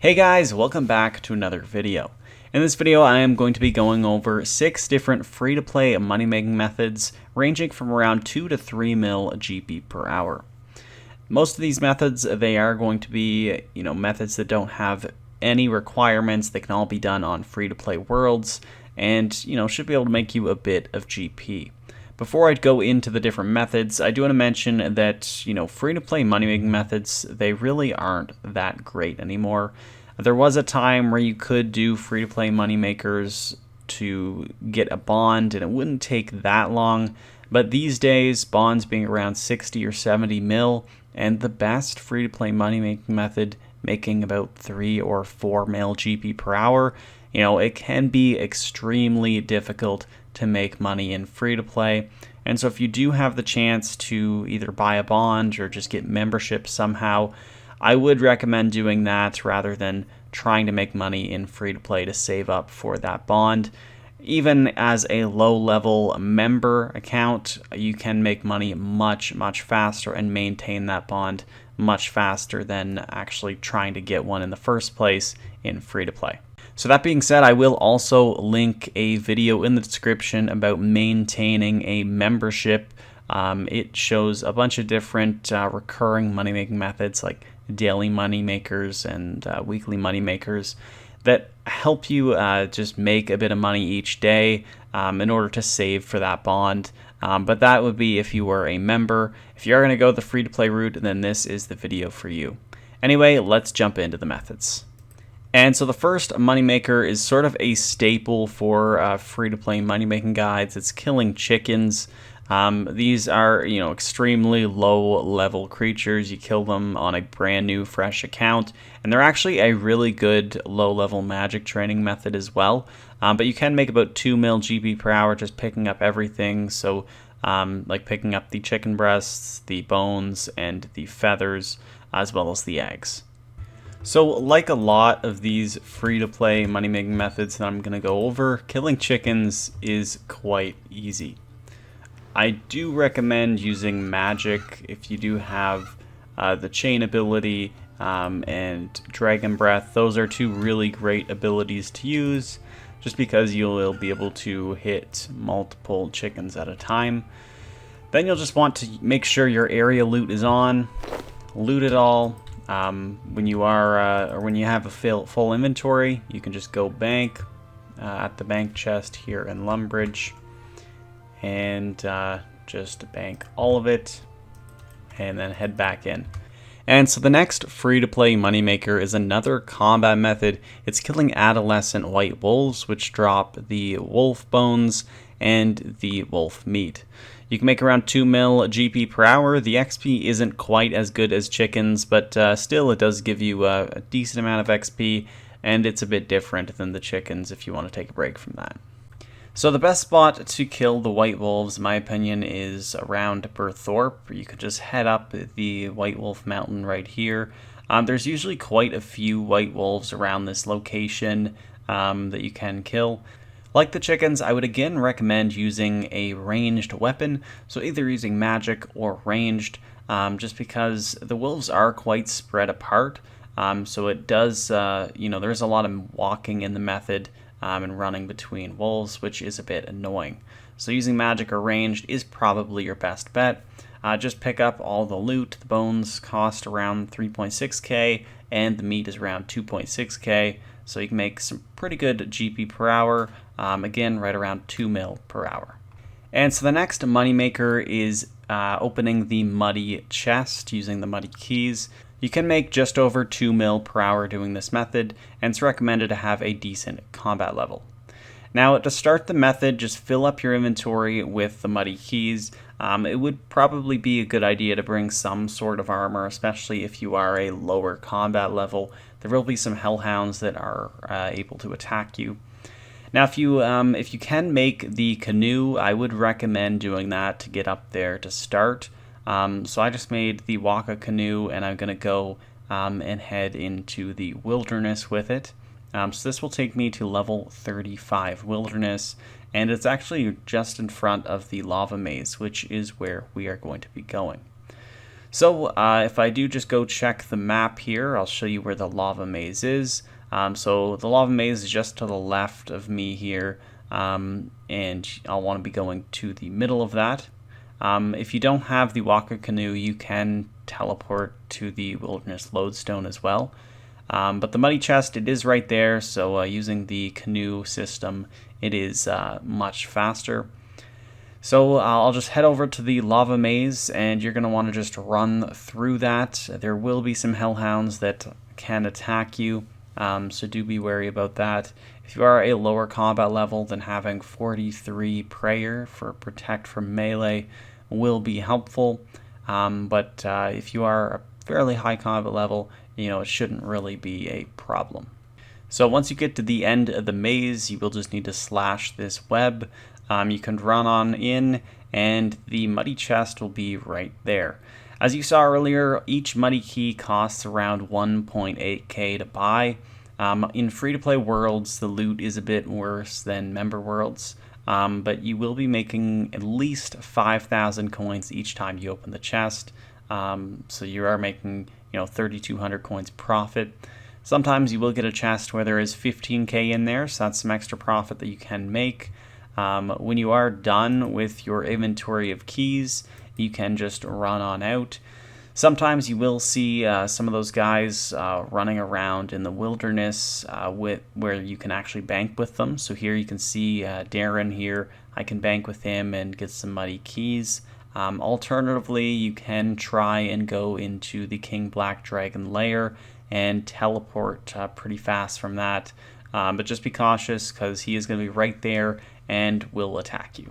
Hey guys, welcome back to another video. In this video I am going to be going over 6 different free-to-play money-making methods ranging from around 2 to 3 mil GP per hour. Most of these methods, they are going to be, methods that don't have any requirements. They can all be done on free-to-play worlds and, should be able to make you a bit of GP. Before I go into the different methods, I do want to mention that, free-to-play money-making methods, they really aren't that great anymore. There was a time where you could do free-to-play moneymakers to get a bond, and it wouldn't take that long. But these days, bonds being around 60 or 70 mil, and the best free-to-play money-making method making about 3 or 4 mil GP per hour, it can be extremely difficult to make money in free-to-play. And so if you do have the chance to either buy a bond or just get membership somehow, I would recommend doing that rather than trying to make money in free-to-play to save up for that bond. Even as a low-level member account, you can make money much faster and maintain that bond much faster than actually trying to get one in the first place in free-to-play. So that being said, I will also link a video in the description about maintaining a membership. It shows a bunch of different recurring money-making methods like daily money makers and weekly money makers that help you just make a bit of money each day in order to save for that bond. But that would be if you were a member. If you're going to go the free-to-play route, then this is the video for you. Anyway, let's jump into the methods. And so the first moneymaker is sort of a staple for free-to-play money-making guides. It's killing chickens. These are, extremely low-level creatures. You kill them on a brand new, fresh account, and they're actually a really good low-level magic training method as well. But you can make about 2 mil GP per hour just picking up everything. So, like picking up the chicken breasts, the bones, and the feathers, as well as the eggs. So, like a lot of these free-to-play money-making methods that I'm going to go over, killing chickens is quite easy. I do recommend using magic if you do have the chain ability and dragon breath. Those are 2 really great abilities to use just because you'll be able to hit multiple chickens at a time. Then you'll just want to make sure your area loot is on. Loot it all. When you are or when you have a full inventory, you can just go bank at the bank chest here in Lumbridge. And just bank all of it and then head back in. And so the next free-to-play moneymaker is another combat method. It's killing adolescent white wolves, which drop the wolf bones and the wolf meat. You can make around 2 mil GP per hour. The XP isn't quite as good as chickens, but still it does give you a decent amount of XP, and it's a bit different than the chickens if you want to take a break from that. So the best spot to kill the white wolves, in my opinion, is around Burthorpe. You could just head up the White Wolf Mountain right here. There's usually quite a few white wolves around this location that you can kill. Like the chickens, I would again recommend using a ranged weapon, so either using magic or ranged, just because the wolves are quite spread apart. So it does, there's a lot of walking in the method. And running between wolves, which is a bit annoying. So using magic or ranged is probably your best bet. Just pick up all the loot. The bones cost around 3.6k, and the meat is around 2.6k, so you can make some pretty good GP per hour, again right around 2 mil per hour. And so the next moneymaker is opening the muddy chest using the muddy keys. You can make just over 2 mil per hour doing this method, and it's recommended to have a decent combat level. Now, to start the method, just fill up your inventory with the muddy keys. It would probably be a good idea to bring some sort of armor, especially if you are a lower combat level. There will be some hellhounds that are able to attack you. Now, if you can make the canoe, I would recommend doing that to get up there to start. So I just made the Waka canoe, and I'm going to go and head into the wilderness with it. So this will take me to level 35 wilderness, and it's actually just in front of the lava maze, which is where we are going to be going. So if I do just go check the map here, I'll show you where the lava maze is. So the lava maze is just to the left of me here, and I'll want to be going to the middle of that. If you don't have the walker canoe, you can teleport to the wilderness lodestone as well. But the muddy chest, it is right there, so using the canoe system, it is much faster. So I'll just head over to the lava maze, and you're going to want to just run through that. There will be some hellhounds that can attack you, so do be wary about that. If you are a lower combat level, then having 43 prayer for protect from melee will be helpful. But if you are a fairly high combat level, it shouldn't really be a problem. So once you get to the end of the maze, you will just need to slash this web. You can run on in, and the muddy chest will be right there. As you saw earlier, each muddy key costs around 1.8k to buy. In free-to-play worlds, the loot is a bit worse than member worlds, but you will be making at least 5,000 coins each time you open the chest. So you are making 3,200 coins profit. Sometimes you will get a chest where there is 15k in there, so that's some extra profit that you can make. When you are done with your inventory of keys, you can just run on out. Sometimes you will see some of those guys running around in the wilderness where you can actually bank with them. So here you can see Darren here. I can bank with him and get some muddy keys. Alternatively, you can try and go into the King Black Dragon lair and teleport pretty fast from that. But just be cautious, because he is going to be right there and will attack you.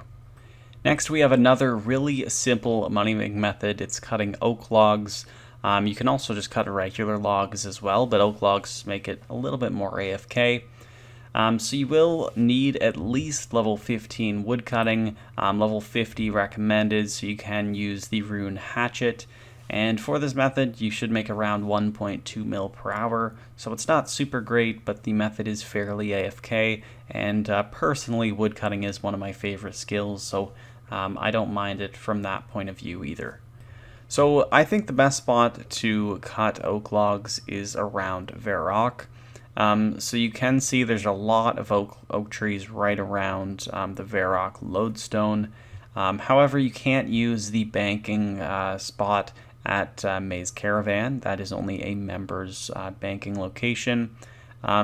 Next, we have another really simple money-making method. It's cutting oak logs. You can also just cut regular logs as well, but oak logs make it a little bit more AFK. So you will need at least level 15 wood cutting, level 50 recommended, so you can use the rune hatchet. And for this method, you should make around 1.2 mil per hour. So it's not super great, but the method is fairly AFK. And personally, woodcutting is one of my favorite skills, so I don't mind it from that point of view either. So I think the best spot to cut oak logs is around Varrock. So you can see there's a lot of oak trees right around the Varrock lodestone. However, you can't use the banking spot at Maze Caravan. That is only a member's banking location.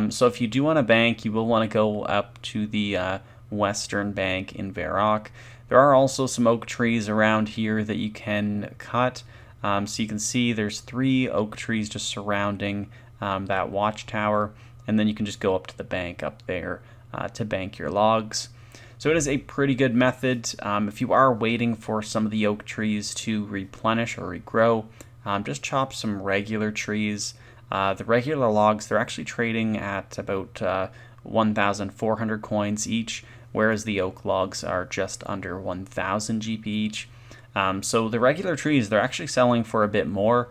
So if you do want to bank, you will want to go up to the Western Bank in Varrock. There are also some oak trees around here that you can cut. So you can see there's 3 oak trees just surrounding that watchtower, and then you can just go up to the bank up there to bank your logs. So it is a pretty good method. If you are waiting for some of the oak trees to replenish or regrow, just chop some regular trees. The regular logs, they're actually trading at about 1,400 coins each, whereas the oak logs are just under 1,000 GP each. So the regular trees, they're actually selling for a bit more,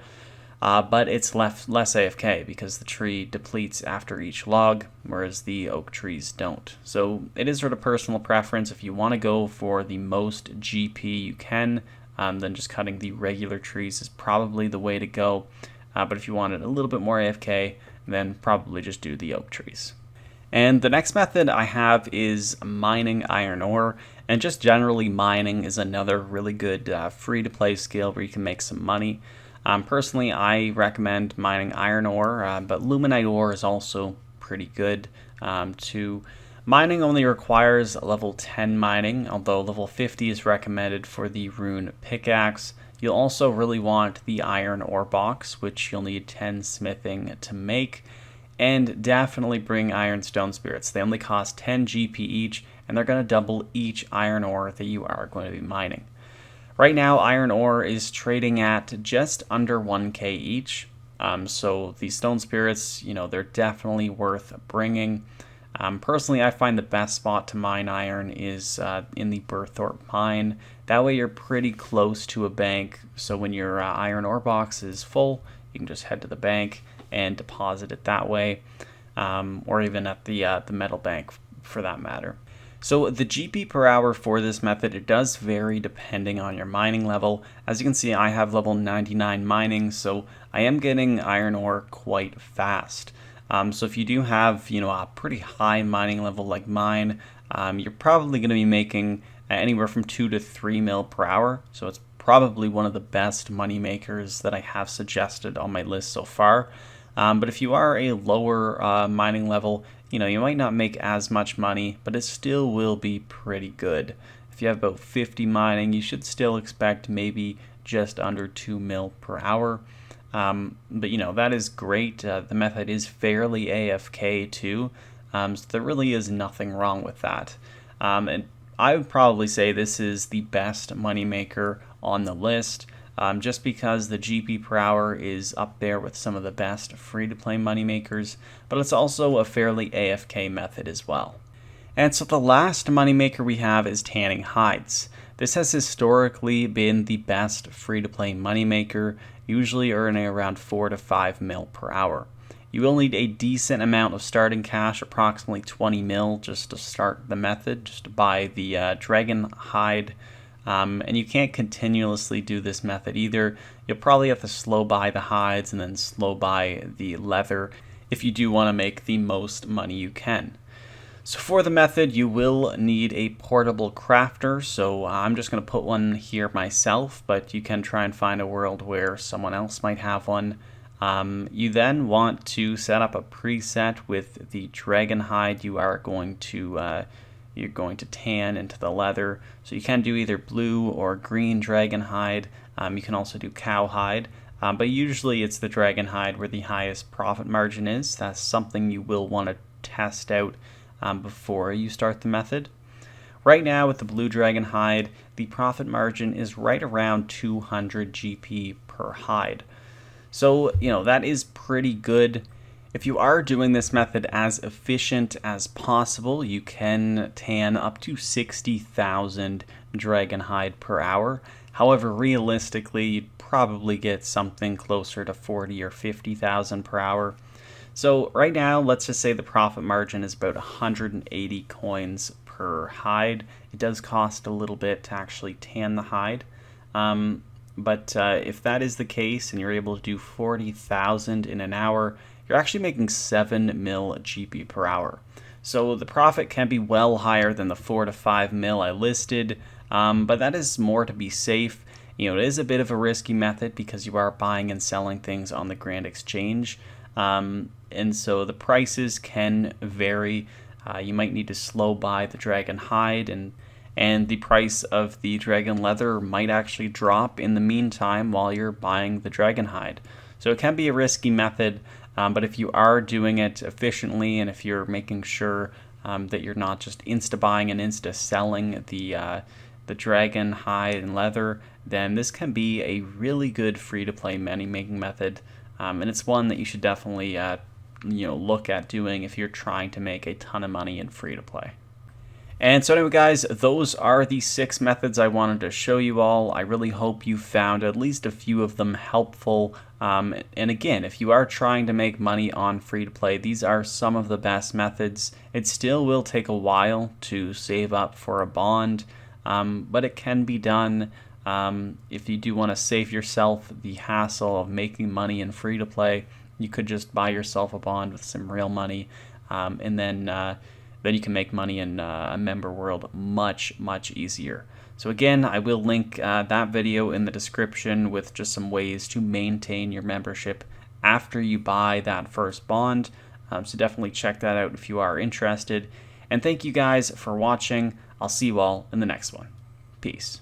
but it's less AFK because the tree depletes after each log, whereas the oak trees don't. So it is sort of personal preference. If you want to go for the most GP you can, then just cutting the regular trees is probably the way to go. But if you wanted a little bit more AFK, then probably just do the oak trees. And the next method I have is mining iron ore, and just generally mining is another really good free-to-play skill where you can make some money. Personally, I recommend mining iron ore, but luminite ore is also pretty good too. Mining only requires level 10 mining, although level 50 is recommended for the rune pickaxe. You'll also really want the iron ore box, which you'll need 10 smithing to make. And definitely bring iron stone spirits. They only cost 10 GP each, and they're going to double each iron ore that you are going to be mining. Right now, iron ore is trading at just under 1k each. So the stone spirits, they're definitely worth bringing. Personally, I find the best spot to mine iron is in the Burthorpe mine. That way you're pretty close to a bank, so when your iron ore box is full, you can just head to the bank and deposit it that way, or even at the metal bank for that matter. So the GP per hour for this method, it does vary depending on your mining level. As you can see, I have level 99 mining, so I am getting iron ore quite fast. So if you do have, a pretty high mining level like mine, you're probably going to be making anywhere from 2 to 3 mil per hour. So it's probably one of the best money makers that I have suggested on my list so far. But if you are a lower mining level, you might not make as much money, but it still will be pretty good. If you have about 50 mining, you should still expect maybe just under 2 mil per hour. But that is great. The method is fairly AFK too, so there really is nothing wrong with that. And I would probably say this is the best moneymaker on the list, just because the GP per hour is up there with some of the best free-to-play moneymakers, but it's also a fairly AFK method as well. And so the last moneymaker we have is tanning hides. This has historically been the best free-to-play moneymaker, usually earning around 4 to 5 mil per hour. You will need a decent amount of starting cash, approximately 20 mil, just to start the method, just to buy the dragon hide. And you can't continuously do this method either. You'll probably have to slow buy the hides and then slow buy the leather if you do want to make the most money you can. So for the method, you will need a portable crafter. So I'm just going to put one here myself, but you can try and find a world where someone else might have one. You then want to set up a preset with the dragon hide you're going to tan into the leather. So you can do either blue or green dragon hide. You can also do cow hide. But usually it's the dragon hide where the highest profit margin is. That's something you will want to test out before you start the method. Right now with the blue dragon hide, the profit margin is right around 200 GP per hide. So, that is pretty good. If you are doing this method as efficient as possible, you can tan up to 60,000 dragon hide per hour. However, realistically, you'd probably get something closer to 40 or 50,000 per hour. So right now, let's just say the profit margin is about 180 coins per hide. It does cost a little bit to actually tan the hide. But if that is the case and you're able to do 40,000 in an hour, you're actually making 7 mil GP per hour. So the profit can be well higher than the 4 to 5 mil I listed, but that is more to be safe. It is a bit of a risky method because you are buying and selling things on the Grand Exchange. And so the prices can vary. You might need to slow buy the dragon hide, and the price of the dragon leather might actually drop in the meantime while you're buying the dragon hide. So it can be a risky method, but if you are doing it efficiently and if you're making sure that you're not just insta-buying and insta-selling the dragon hide and leather, then this can be a really good free-to-play money-making method. And it's one that you should definitely look at doing if you're trying to make a ton of money in free-to-play. And so anyway, guys, those are the 6 methods I wanted to show you all. I really hope you found at least a few of them helpful. And again, if you are trying to make money on free-to-play, these are some of the best methods. It still will take a while to save up for a bond, but it can be done. If you do want to save yourself the hassle of making money in free-to-play, you could just buy yourself a bond with some real money, and then you can make money in a member world much, much easier. So again, I will link that video in the description with just some ways to maintain your membership after you buy that first bond. So definitely check that out if you are interested. And thank you guys for watching. I'll see you all in the next one. Peace.